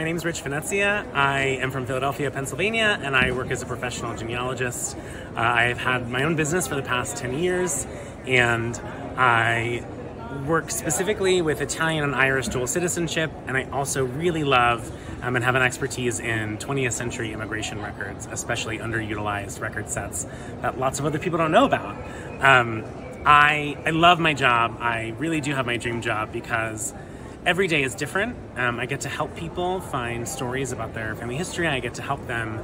My name is Rich Venezia. I am from Philadelphia, Pennsylvania, and I work as a professional genealogist. I've had my own business for the past 10 years, and I work specifically with Italian and Irish dual citizenship, and I also really love and have an expertise in 20th century immigration records, especially underutilized record sets that lots of other people don't know about. I love my job. I really do have my dream job because every day is different. I get to help people find stories about their family history. I get to help them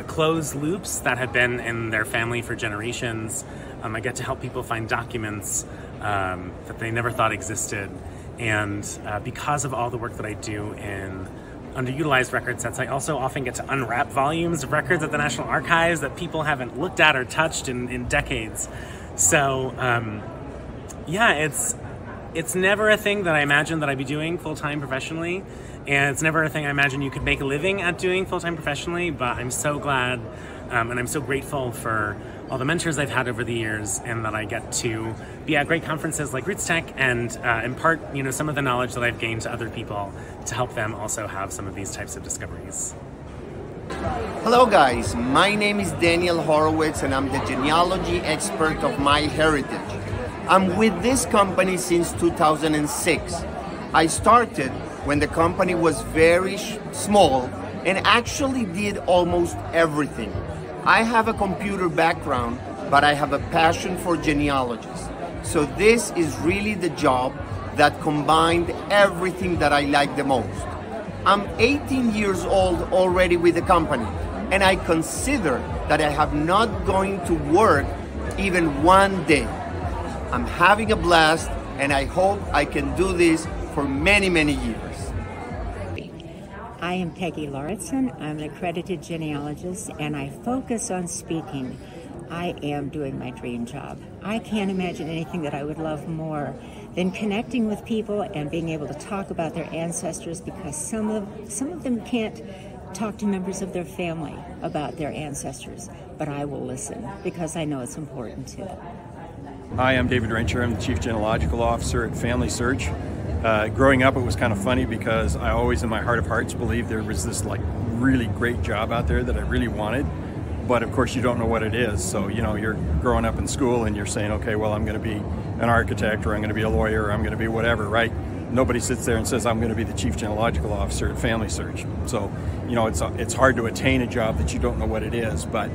close loops that have been in their family for generations. I get to help people find documents that they never thought existed. And because of all the work that I do in underutilized record sets, I also often get to unwrap volumes of records at the National Archives that people haven't looked at or touched in decades. So, yeah, it's never a thing that I imagined that I'd be doing full-time professionally, and it's never a thing I imagine you could make a living at doing full-time professionally, but I'm so glad and I'm so grateful for all the mentors I've had over the years, and that I get to be at great conferences like RootsTech and impart, some of the knowledge that I've gained to other people to help them also have some of these types of discoveries. Hello guys, my name is Daniel Horowitz and I'm the genealogy expert of MyHeritage. I'm with this company since 2006. I started when the company was very small and actually did almost everything. I have a computer background, but I have a passion for genealogies. So this is really the job that combined everything that I like the most. I'm 18 years old already with the company, and I consider that I have not going to work even one day. I'm having a blast, and I hope I can do this for many, many years. I am Peggy Lauritsen. I'm an accredited genealogist, and I focus on speaking. I am doing my dream job. I can't imagine anything that I would love more than connecting with people and being able to talk about their ancestors, because some of them can't talk to members of their family about their ancestors, but I will listen because I know it's important to them. Hi, I'm David Rencher. I'm the Chief Genealogical Officer at Family Search. Growing up, it was kind of funny because I always, in my heart of hearts, believed there was this really great job out there that I really wanted. But of course, you don't know what it is. So, you're growing up in school and you're saying, okay, well, I'm going to be an architect, or I'm going to be a lawyer, or I'm going to be whatever, right? Nobody sits there and says, I'm going to be the Chief Genealogical Officer at Family Search. So, it's hard to attain a job that you don't know what it is. But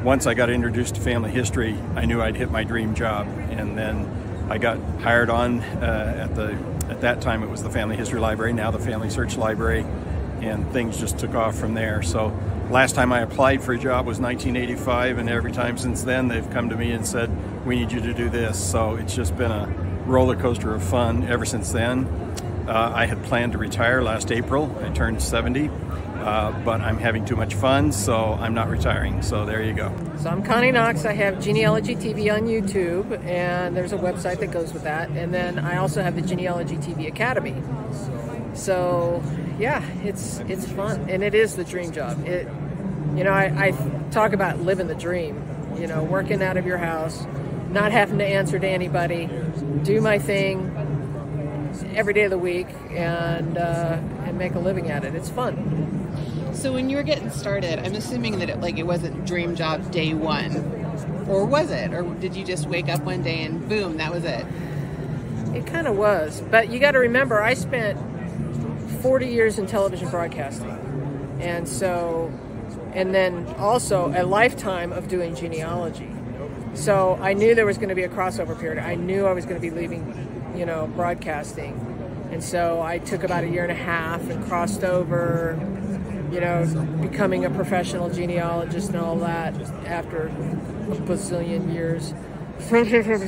once I got introduced to family history, I knew I'd hit my dream job. And then I got hired on at that time it was the Family History Library, now the Family Search Library, and things just took off from there. So last time I applied for a job was 1985, and every time since then they've come to me and said, we need you to do this. So it's just been a roller coaster of fun ever since then. I had planned to retire last April. I turned 70, but I'm having too much fun, so I'm not retiring. So there you go. So I'm Connie Knox. I have Genealogy TV on YouTube, and there's a website that goes with that. And then I also have the Genealogy TV Academy. So yeah, it's fun, and it is the dream job. I talk about living the dream. Working out of your house, not having to answer to anybody, do my thing every day of the week, and make a living at it. It's fun. So when you were getting started, I'm assuming that it wasn't dream job day one, or was it? Or did you just wake up one day and boom, that was it? It kind of was, but you got to remember, I spent 40 years in television broadcasting, and then also a lifetime of doing genealogy. So I knew there was going to be a crossover period. I knew I was going to be leaving, broadcasting. And so I took about a year and a half and crossed over, becoming a professional genealogist and all that after a bazillion years.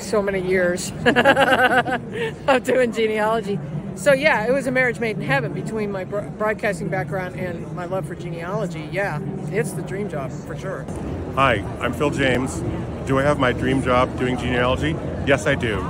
So many years of doing genealogy. So yeah, it was a marriage made in heaven between my broadcasting background and my love for genealogy. Yeah, it's the dream job for sure. Hi, I'm Phil James. Do I have my dream job doing genealogy? Yes, I do.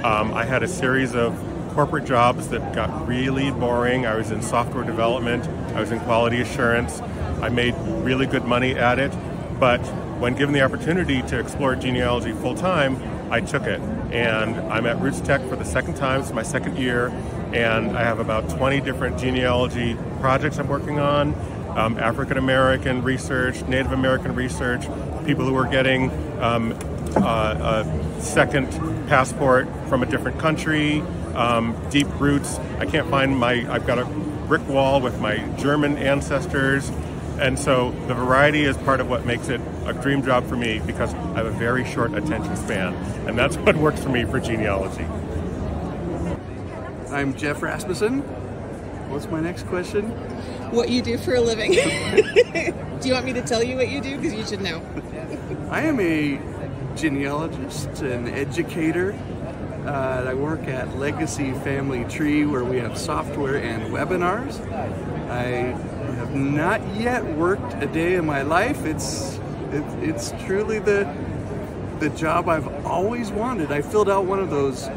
I had a series of corporate jobs that got really boring. I was in software development. I was in quality assurance. I made really good money at it. But when given the opportunity to explore genealogy full time, I took it. And I'm at RootsTech for the second time. It's my second year. and I have about 20 different genealogy projects I'm working on. African American research, Native American research, people who are getting a second passport from a different country, deep roots. I can't find I've got a brick wall with my German ancestors. And so the variety is part of what makes it a dream job for me, because I have a very short attention span. And that's what works for me for genealogy. I'm Jeff Rasmussen. What's my next question? What you do for a living. Do you want me to tell you what you do? Because you should know. I am a genealogist, an educator. I work at Legacy Family Tree, where we have software and webinars. I have not yet worked a day in my life. It's truly the job I've always wanted. I filled out one of those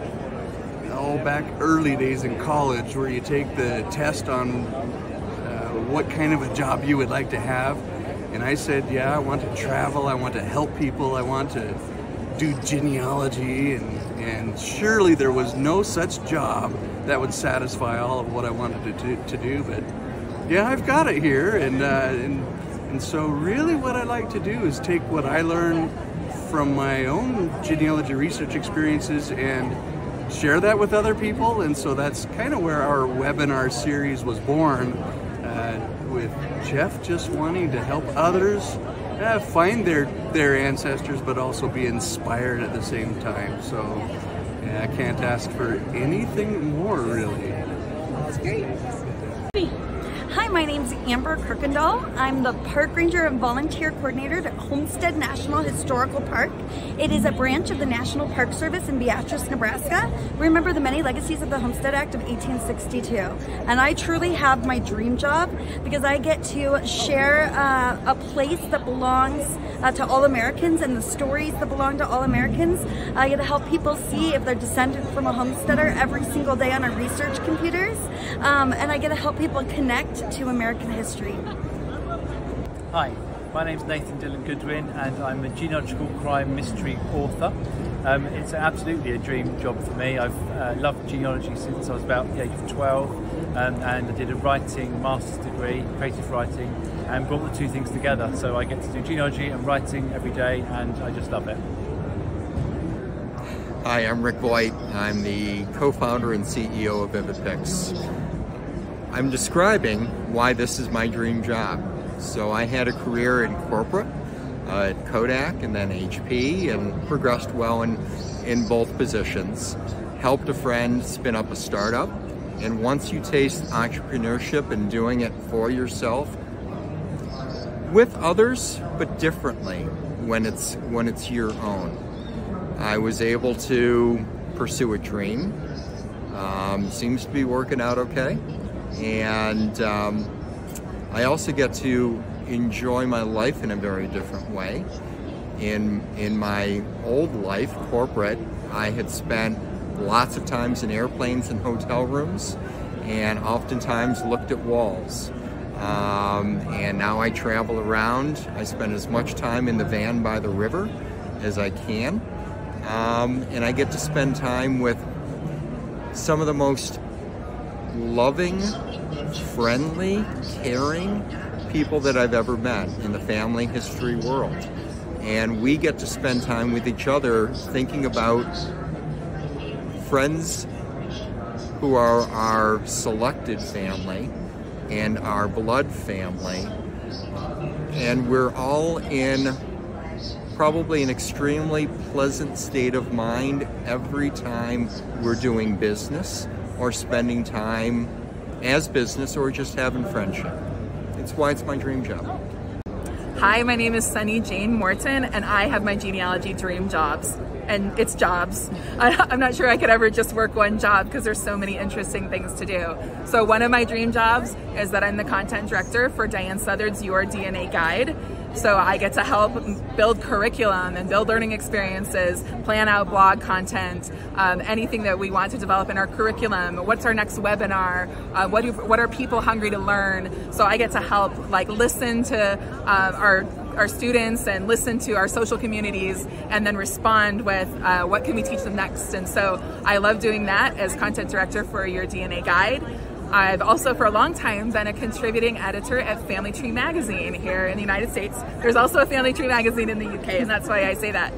back early days in college, where you take the test on what kind of a job you would like to have, and I said, yeah, I want to travel, I want to help people, I want to do genealogy, and surely there was no such job that would satisfy all of what I wanted to do. But yeah, I've got it here, and so really what I like to do is take what I learn from my own genealogy research experiences and share that with other people. And so that's kind of where our webinar series was born, with Jeff just wanting to help others find their ancestors, but also be inspired at the same time. So yeah, I can't ask for anything more, really. That's great. Hi, my name's Amber Kirkendall. I'm the Park Ranger and Volunteer Coordinator at Homestead National Historical Park. It is a branch of the National Park Service in Beatrice, Nebraska. Remember the many legacies of the Homestead Act of 1862. And I truly have my dream job, because I get to share a place that belongs to all Americans, and the stories that belong to all Americans. I get to help people see if they're descended from a homesteader every single day on our research computers. And I get to help people connect to American history. Hi, my name's Nathan Dillon Goodwin, and I'm a genealogical crime mystery author. It's absolutely a dream job for me. I've loved genealogy since I was about the age of 12, and I did a writing master's degree, creative writing, and brought the two things together. So I get to do genealogy and writing every day, and I just love it. Hi, I'm Rick Voigt. I'm the co-founder and CEO of VividPix. I'm describing why this is my dream job. So I had a career in corporate, at Kodak and then HP, and progressed well in both positions. Helped a friend spin up a startup, and once you taste entrepreneurship and doing it for yourself, with others, but differently when it's your own, I was able to pursue a dream. Seems to be working out okay. And I also get to enjoy my life in a very different way. In my old life, corporate, I had spent lots of times in airplanes and hotel rooms, and oftentimes looked at walls. And now I travel around. I spend as much time in the van by the river as I can. And I get to spend time with some of the most loving, friendly, caring people that I've ever met in the family history world. And we get to spend time with each other thinking about friends who are our selected family and our blood family. And we're all in probably an extremely pleasant state of mind every time we're doing business or spending time as business or just having friendship. It's why it's my dream job. Hi, my name is Sunny Jane Morton, and I have my genealogy dream jobs. And it's jobs. I'm not sure I could ever just work one job because there's so many interesting things to do. So one of my dream jobs is that I'm the content director for Diane Southard's Your DNA Guide. So I get to help build curriculum and build learning experiences, plan out blog content, anything that we want to develop in our curriculum. What's our next webinar? What are people hungry to learn? So I get to help listen to our our students and listen to our social communities and then respond with what can we teach them next. And so I love doing that as content director for Your DNA Guide. I've also for a long time been a contributing editor at Family Tree magazine here in the United States. There's also a Family Tree magazine in the UK, and that's why I say that.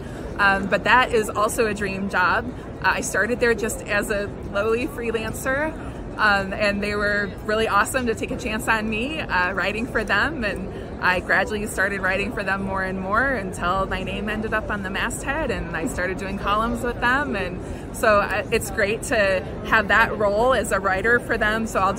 But that is also a dream job. I started there just as a lowly freelancer, and they were really awesome to take a chance on me writing for them, and I gradually started writing for them more and more until my name ended up on the masthead, and I started doing columns with them. And so it's great to have that role as a writer for them. So I'll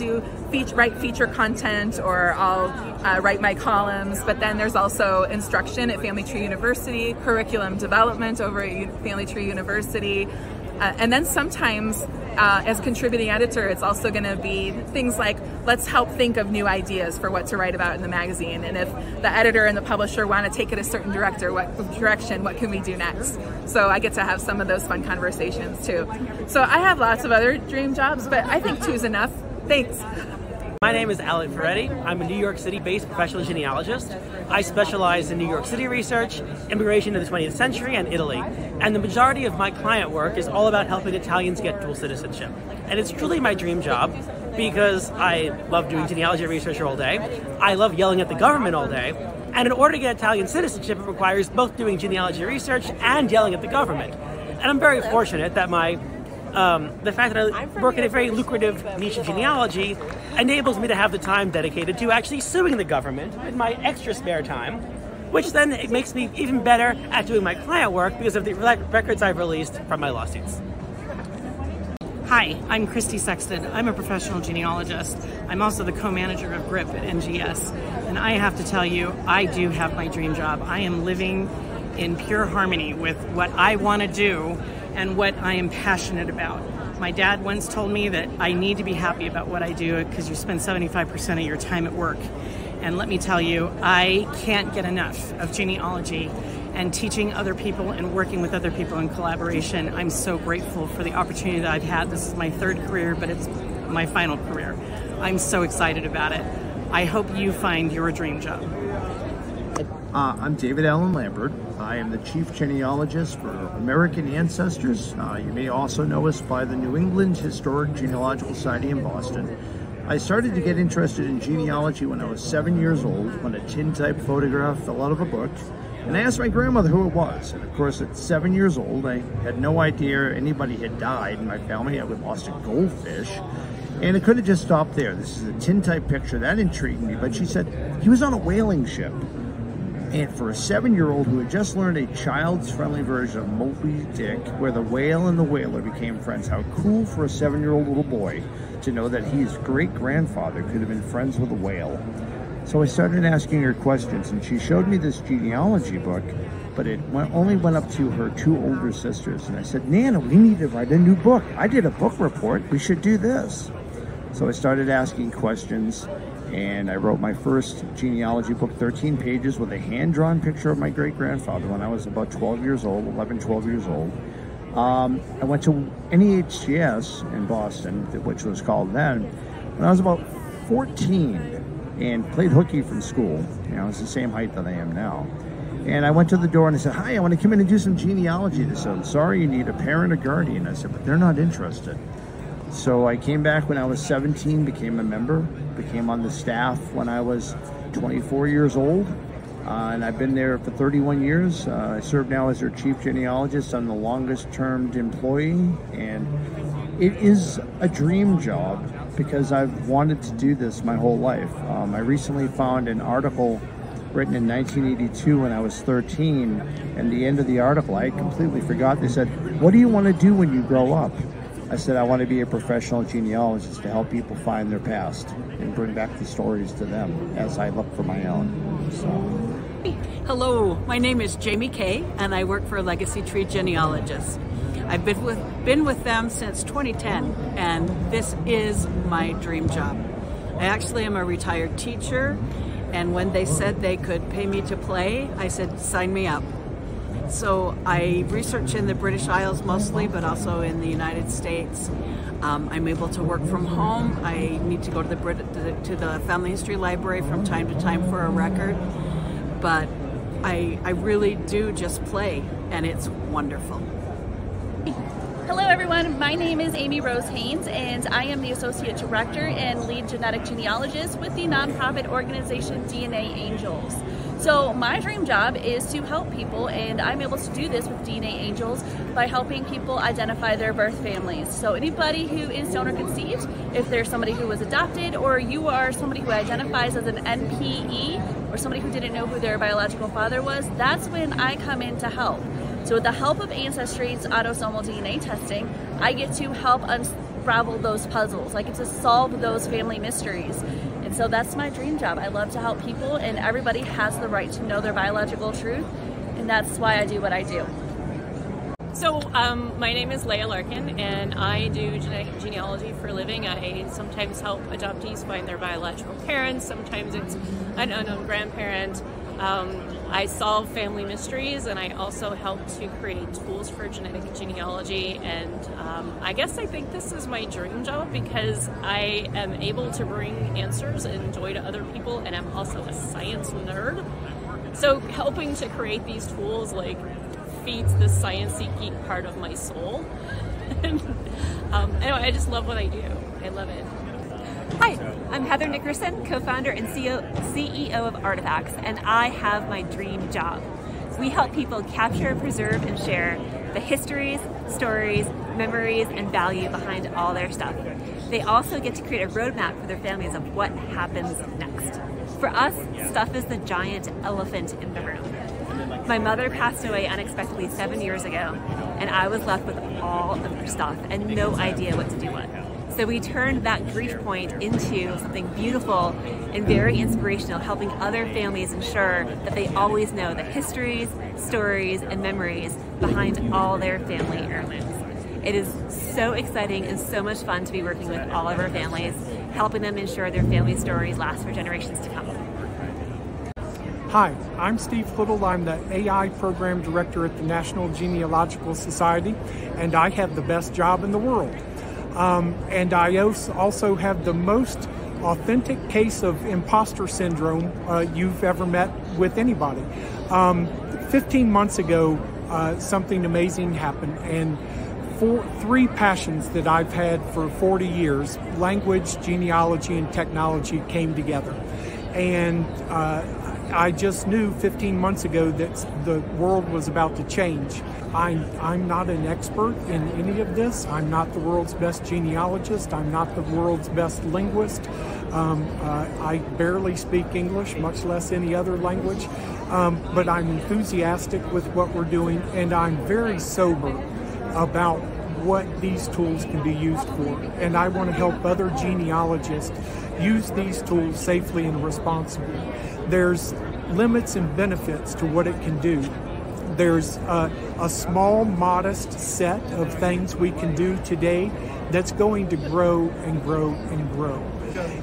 write feature content, or I'll write my columns, but then there's also instruction at Family Tree University, curriculum development over at Family Tree University. And then sometimes as contributing editor, it's also going to be things like, let's help think of new ideas for what to write about in the magazine. And if the editor and the publisher want to take it a certain direction, what can we do next? So I get to have some of those fun conversations too. So I have lots of other dream jobs, but I think 2's enough. Thanks. My name is Alec Ferretti. I'm a New York City-based professional genealogist. I specialize in New York City research, immigration in the 20th century, and Italy. And the majority of my client work is all about helping Italians get dual citizenship. And it's truly my dream job because I love doing genealogy research all day. I love yelling at the government all day. And in order to get Italian citizenship, it requires both doing genealogy research and yelling at the government. And I'm very fortunate that the fact that I work in a very lucrative niche of genealogy enables me to have the time dedicated to actually suing the government in my extra spare time, which then it makes me even better at doing my client work because of the records I've released from my lawsuits. Hi, I'm Christy Sexton. I'm a professional genealogist. I'm also the co-manager of GRIP at NGS. And I have to tell you, I do have my dream job. I am living in pure harmony with what I want to do and what I am passionate about. My dad once told me that I need to be happy about what I do because you spend 75% of your time at work. And let me tell you, I can't get enough of genealogy and teaching other people and working with other people in collaboration. I'm so grateful for the opportunity that I've had. This is my third career, but it's my final career. I'm so excited about it. I hope you find your dream job. I'm David Allen Lambert. I am the Chief Genealogist for American Ancestors. You may also know us by the New England Historic Genealogical Society in Boston. I started to get interested in genealogy when I was 7 years old, when a tin-type photograph fell out of a book. And I asked my grandmother who it was. And of course, at 7 years old, I had no idea anybody had died in my family. I lost a goldfish. And it could have just stopped there. This is a tin-type picture. That intrigued me. But she said, he was on a whaling ship. And for a 7-year-old who had just learned a child's friendly version of Moby Dick, where the whale and the whaler became friends, how cool for a 7-year-old little boy to know that his great-grandfather could have been friends with a whale. So I started asking her questions, and she showed me this genealogy book, but it only went up to her 2 older sisters. And I said, Nana, we need to write a new book. I did a book report. We should do this. So I started asking questions, and I wrote my first genealogy book, 13 pages, with a hand-drawn picture of my great-grandfather when I was about 12 years old, 11, 12 years old. I went to NEHGS in Boston, which was called then, when I was about 14, and played hooky from school. You know, it's the same height that I am now. And I went to the door and I said, hi, I want to come in and do some genealogy. They said, sorry, you need a parent or guardian. I said, but they're not interested. So I came back when I was 17, became a member, became on the staff when I was 24 years old, and I've been there for 31 years. I serve now as their chief genealogist. I'm the longest termed employee, and it is a dream job because I've wanted to do this my whole life. I recently found an article written in 1982 when I was 13, and the end of the article, I completely forgot. They said, what do you want to do when you grow up? I said, I want to be a professional genealogist to help people find their past and bring back the stories to them as I look for my own. So. Hello, my name is Jamie Kay, and I work for Legacy Tree Genealogists. I've been with them since 2010, and this is my dream job. I actually am a retired teacher, and when they said they could pay me to play, I said, sign me up. So I research in the British Isles mostly, but also in the United States. I'm able to work from home. I need to go to the Family History Library from time to time for a record. But I really do just play, and it's wonderful. Hello everyone, my name is Amy Rose Haynes and I am the Associate Director and Lead Genetic Genealogist with the nonprofit organization DNA Angels. So my dream job is to help people, and I'm able to do this with DNA Angels by helping people identify their birth families. So anybody who is donor conceived, if there's somebody who was adopted, or you are somebody who identifies as an NPE, or somebody who didn't know who their biological father was, that's when I come in to help. So with the help of Ancestry's autosomal DNA testing, I get to help unravel those puzzles. I get to solve those family mysteries. And so that's my dream job. I love to help people, and everybody has the right to know their biological truth, and that's why I do what I do. So my name is Leah Larkin, and I do genetic genealogy for a living. I sometimes help adoptees find their biological parents, sometimes it's an unknown grandparent. I solve family mysteries, and I also help to create tools for genetic genealogy, and I guess I think this is my dream job because I am able to bring answers and joy to other people, and I'm also a science nerd. So helping to create these tools like feeds the sciencey geek part of my soul. And, anyway, I just love what I do. I love it. Hi, I'm Heather Nickerson, co-founder and CEO of Artifacts, and I have my dream job. We help people capture, preserve, and share the histories, stories, memories, and value behind all their stuff. They also get to create a roadmap for their families of what happens next. For us, stuff is the giant elephant in the room. My mother passed away unexpectedly 7 years ago, and I was left with all of her stuff and no idea what to do with. So we turned that grief point into something beautiful and very inspirational, helping other families ensure that they always know the histories, stories, and memories behind all their family heirlooms. It is so exciting and so much fun to be working with all of our families, helping them ensure their family stories last for generations to come. Hi, I'm Steve Little. I'm the AI Program Director at the National Genealogical Society, and I have the best job in the world. And I also have the most authentic case of imposter syndrome you've ever met with anybody. 15 months ago, something amazing happened, and three passions that I've had for 40 years, language, genealogy, and technology, came together. And I just knew 15 months ago that the world was about to change. I'm not an expert in any of this. I'm not the world's best genealogist. I'm not the world's best linguist. I barely speak English, much less any other language. But I'm enthusiastic with what we're doing, and I'm very sober about what these tools can be used for. And I want to help other genealogists use these tools safely and responsibly. There's limits and benefits to what it can do. There's a small, modest set of things we can do today that's going to grow and grow and grow.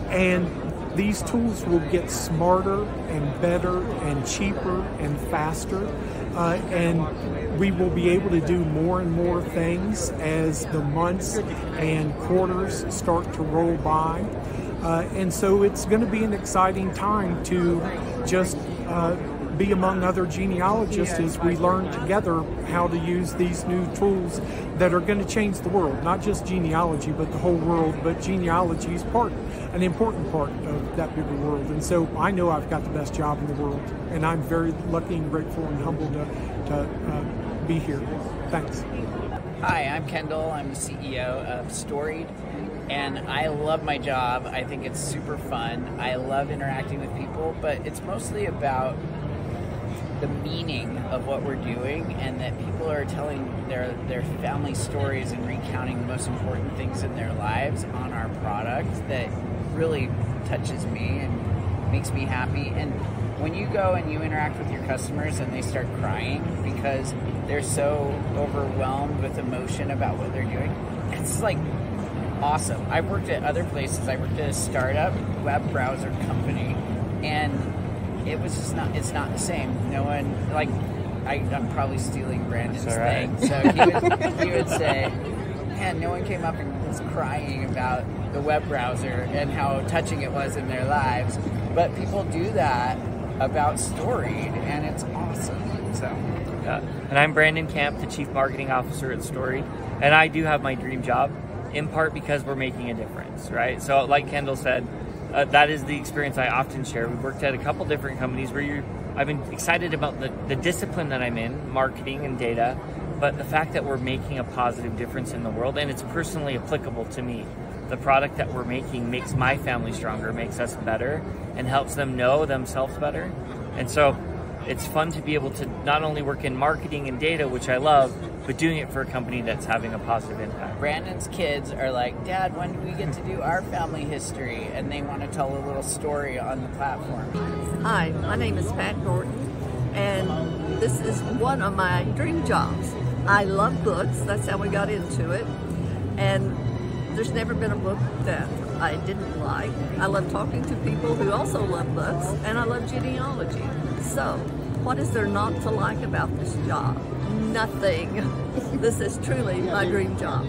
And these tools will get smarter and better and cheaper and faster. And we will be able to do more and more things as the months and quarters start to roll by. And so it's going to be an exciting time to just be among other genealogists as we learn together how to use these new tools that are going to change the world, not just genealogy, but the whole world. But genealogy is an important part of that bigger world. And so I know I've got the best job in the world, and I'm very lucky and grateful and humbled to be here. Thanks. Hi, I'm Kendall. I'm the CEO of Storied, and I love my job. I think it's super fun. I love interacting with people, but it's mostly about the meaning of what we're doing, and that people are telling their family stories and recounting the most important things in their lives on our product that really touches me and makes me happy. And when you go and you interact with your customers and they start crying because they're so overwhelmed with emotion about what they're doing, it's like awesome. I've worked at other places. I worked at a startup web browser company, and it was just not, it's not the same. No one, like, I'm probably stealing Brandon's thing. So he would say, man, no one came up and was crying about the web browser and how touching it was in their lives. But people do that about Storied, and it's awesome. So, and I'm Brandon Camp, the Chief Marketing Officer at Storied, and I do have my dream job, in part because we're making a difference, right? So like Kendall said, that is the experience I often share. We've worked at a couple different companies where I've been excited about the discipline that I'm in, marketing and data, but the fact that we're making a positive difference in the world, and it's personally applicable to me. The product that we're making makes my family stronger, makes us better, and helps them know themselves better. And so it's fun to be able to not only work in marketing and data, which I love, but doing it for a company that's having a positive impact. Brandon's kids are like, Dad, when do we get to do our family history? And they want to tell a little story on the platform. Hi, my name is Pat Gordon, and this is one of my dream jobs. I love books, that's how we got into it, and there's never been a book that I didn't like. I love talking to people who also love books, and I love genealogy. So, what is there not to like about this job? Nothing. This is truly my dream job.